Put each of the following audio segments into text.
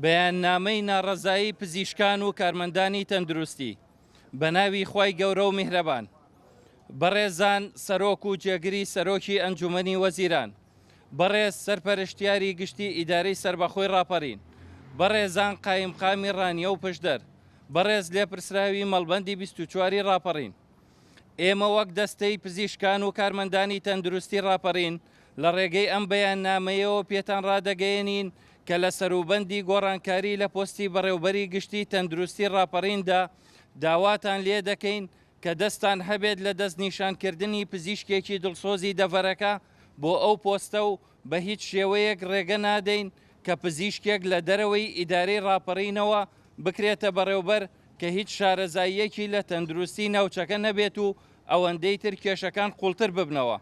بەیاننامەی ناڕەزایی پزیشکان و کارمەندانی تەندروستی بە ناوی خوای گەورە و میهرەبان بەڕێزان سەرۆک و جێگری سەرۆکی ئەنجومەنی وەزیران، بەڕێز سەرپەرشتیاری گشتی ئیدارەی سەربەخۆی ڕاپەڕین، بەڕێزان قایمقامی ڕانیە و پشدەر، بەڕێز لێپرسراوی مەڵبەندی 24 ڕاپەڕین. ئێمە وەک دەستەی پزیشکان و کارمەندانی تەندروستی ڕاپەڕین لە ڕێگەی ئەم بەیاننامەیەوە پێتان ڕادەگەیەنین کە لە سەروبەندی گۆڕانکاری لە پۆستی بەڕێوەبەری گشتی تەندروستی ڕاپەڕیندا داواتان لێ دەکەین کە دەستان هەبێت لە دەستنیشانکردنی پزیشکێکی دڵسۆزی دەڤەرەکە بۆ ئەو پۆستە و بە هیچ شێوەیەک ڕێگە نادەین کە پزیشکێک لە دەرەوەی ئیدارەی ڕاپەڕینەوە بکرێتە بەڕێوەبەر کە هیچ شارەزاییەکی لە تەندروستی ناوچەکە نەبێت و ئەوەندەی تر کێشەکان قوڵتر ببنەوە.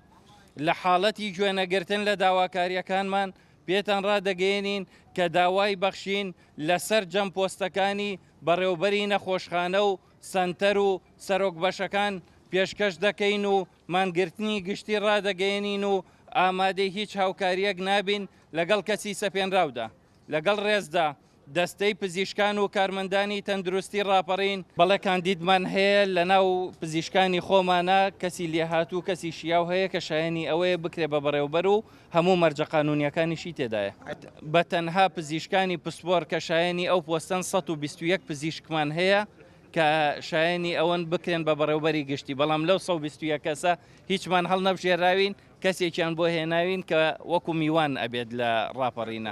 لە حاڵەتی گوێنەگرتن لە داواکاریەکانمان پێتان ڕادەگەیەنین کە داوای بەخشین لەسەر جەم پۆستەکانی بەڕێوەبەری نەخۆشخانە و سەنتەر و سەرۆک بەشەکان پێشکەش دەکەین و مانگرتنی گشتی ڕادەگەیەنین و ئامادەی هیچ هاوکاریەک نابین لەگەڵ کەسی سەپێنراودا. لەگەڵ ڕێزدا دەستەی پزیشکان و کارمەندانی تەندروستی ڕاپەڕین بەڵێ کاندیدمان هەیە لە ناو پزیشکانی خۆمانە کەسی لێهات و کەسی شیاو هەیە کە شایەنی ئەوەیە بکرێ بە بەڕێوەبەر و هەموو مەرجە قانونیەکانیشی تێدایە. بە تەنها پزیشکانی پسپۆر کە شایەنی ئەو پۆستەن 121 پزیشکمان هەیە کە شایەنی ئەوەن بکرێن بە بەڕێوەبەری گشتی، بەڵام لەو 121 کەسە هیچمان هەڵ نەبژێراوین، کەسێکیان بۆ هێناوین کە وەکو میوان ئەبێت لە ڕاپەڕینە.